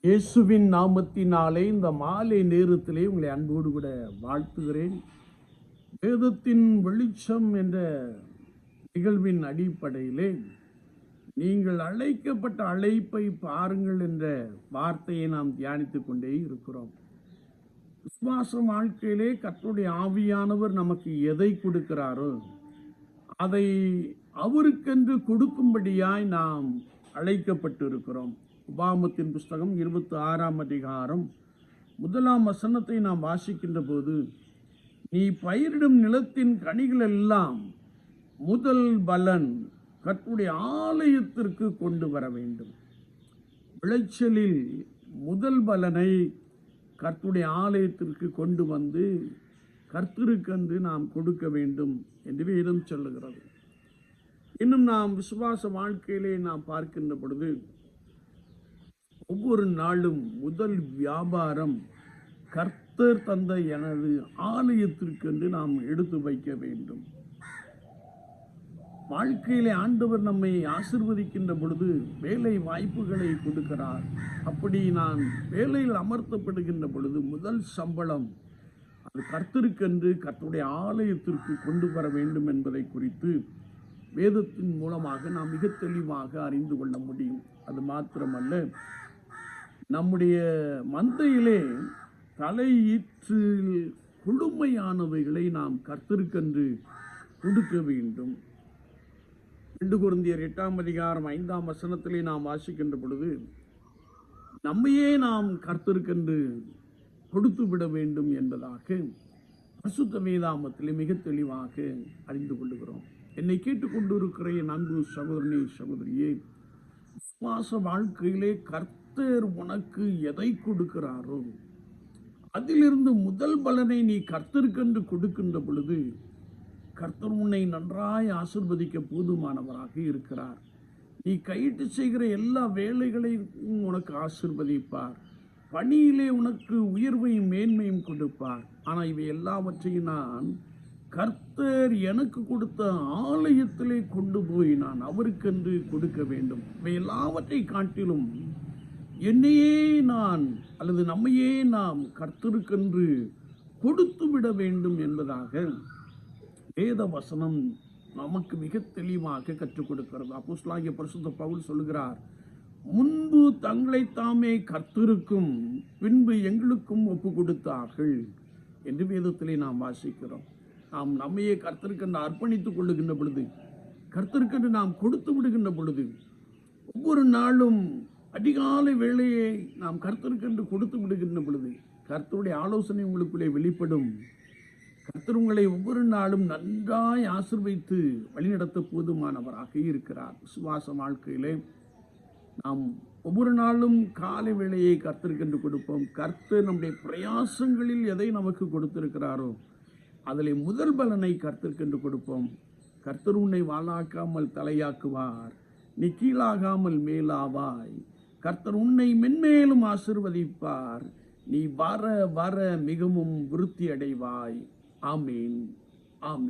இயேசுவின் நாமத்தினாலே இந்த மாலை நேரத்திலே உங்களை அன்போடு கூட வாழ்த்துகிறேன். வேதத்தின் வெளிச்சம் என்ற நிகழ்வின் அடிப்படையிலே நீங்கள் அழைக்கப்பட்ட அழைப்பை பாருங்கள் என்ற வார்த்தையை நாம் தியானித்துக் கொண்டே இருக்கிறோம். விசுவாச வாழ்க்கையிலே கர்த்தருடைய ஆவியானவர் நமக்கு எதை கொடுக்கிறாரோ அதை அவருக்கென்று கொடுக்கும்படியாய் நாம் அழைக்கப்பட்டு இருக்கிறோம். உபாகமத்தின் புஸ்தகம் 26ஆம் அதிகாரம் 1ஆம் வசனத்தை நாம் வாசிக்கின்ற போது, நீ பயிரிடும் நிலத்தின் கனிகள் எல்லாம் முதல் பலன் கர்த்தருடைய ஆலயத்திற்கு கொண்டு வர வேண்டும். விளைச்சலில் முதல் பலனை கர்த்தருடைய ஆலயத்திற்கு கொண்டு வந்து கர்த்தருக்கென்று நாம் கொடுக்க வேண்டும் என்று வேதம் சொல்லுகிறது. இன்னும் நாம் விசுவாச வாழ்க்கையிலே நாம் பார்க்கின்ற பொழுது, ஒவ்வொரு நாளும் முதல் வியாபாரம் கர்த்தர் தந்த எனது ஆலயத்திற்கென்று நாம் எடுத்து வைக்க வேண்டும். வாழ்க்கையிலே ஆண்டவர் நம்மை ஆசீர்வதிக்கின்ற பொழுது வேலை வாய்ப்புகளை கொடுக்கிறார். அப்படி நான் வேலையில் அமர்த்தப்படுகின்ற பொழுது முதல் சம்பளம் அது கர்த்தருக்கென்று கர்த்தருடைய ஆலயத்திற்கு கொண்டு வர வேண்டும் என்பதை குறித்து வேதத்தின் மூலமாக நாம் மிக தெளிவாக அறிந்து கொள்ள முடியும். அது மாத்திரமல்ல, நம்முடைய மந்தையிலே தலையீற்றில் குளுமையானவைகளை நாம் கர்த்தருக்கென்று கொடுக்க வேண்டும். 2 கொரிந்தியர் 8ஆம் அதிகாரம் 5ஆம் வசனத்திலே நாம் வாசிக்கின்ற பொழுது, நம்மையே நாம் கர்த்தருக்கென்று கொடுத்து விட வேண்டும் என்பதாக பரிசுத்த வேதாகமத்திலே மிக தெளிவாக அறிந்து கொள்ளுகிறோம். என்னை கேட்டுக்கொண்டு இருக்கிற என் அன்பு சகோதரனே, சகோதரியே, விசுவாச வாழ்க்கையிலே கர்த்தர் உனக்கு எதை கொடுக்கிறாரோ அதிலிருந்து முதல் பலனை நீ கர்த்தருக்கென்று கொடுக்கின்ற பொழுது கர்த்தர் உன்னை நன்றாய் ஆசீர்வதிக்க போதுமானவராக இருக்கிறார். நீ கையிட்டு செய்கிற எல்லா வேலைகளையும் உனக்கு ஆசீர்வதிப்பார். பணியிலே உனக்கு உயர்வையும் மேன்மையும் கொடுப்பார். ஆனால் இவை எல்லாவற்றையும் நான் கர்த்தர் எனக்கு கொடுத்த ஆலயத்திலே கொண்டு போய் நான் அவருக்கென்று கொடுக்க வேண்டும். இவை எல்லாவற்றை காட்டிலும் என்னையே நான் அல்லது நம்மையே நாம் கர்த்தருக்கென்று கொடுத்து விட வேண்டும் என்பதாக வேத வசனம் நமக்கு மிக தெளிவாக கற்றுக் கொடுக்கிறது. அப்போஸ்தலனாகிய பரிசுத்த பவுல் சொல்லுகிறார், முன்பு தங்களை தாமே கர்த்தருக்கும் பின்பு எங்களுக்கும் ஒப்பு கொடுத்தார்கள் என்று வேதத்திலே நாம் வாசிக்கிறோம். நாம் நம்மையே கர்த்தருக்கென்று அர்ப்பணித்துக் கொள்ளுகின்ற பொழுது, கர்த்தருக்கென்று நாம் கொடுத்து விடுகின்ற பொழுது, ஒவ்வொரு நாளும் அதிகாலை வேளையை நாம் கர்த்தருக்கென்று கொடுத்து விடுகின்ற பொழுது கர்த்தருடைய ஆலோசனை உங்களுக்குள்ளே வெளிப்படும். கர்த்தர் உங்களை ஒவ்வொரு நாளும் நன்றாய் ஆசீர்வதித்து வழிநடத்த போதுமானவராக இருக்கிறார். விசுவாச வாழ்க்கையிலே நாம் ஒவ்வொரு நாளும் காலை வேளையை கர்த்தருக்கென்று கொடுப்போம். கர்த்தர் நம்முடைய பிரயாசங்களில் எதை நமக்கு கொடுத்திருக்கிறாரோ அதில் முதல் பலனை கர்த்தருக்கென்று கொடுப்போம். கர்த்தர் உன்னை வாளாக்காமல் தலையாக்குவார், நீ கீழாகாமல் மேலாவாய். கர்த்தர் உன்னை மென்மேலும் ஆசீர்வதிப்பார், நீ வர வர மிகவும் விருத்தி அடைவாய். ஆமீன், ஆமீன்.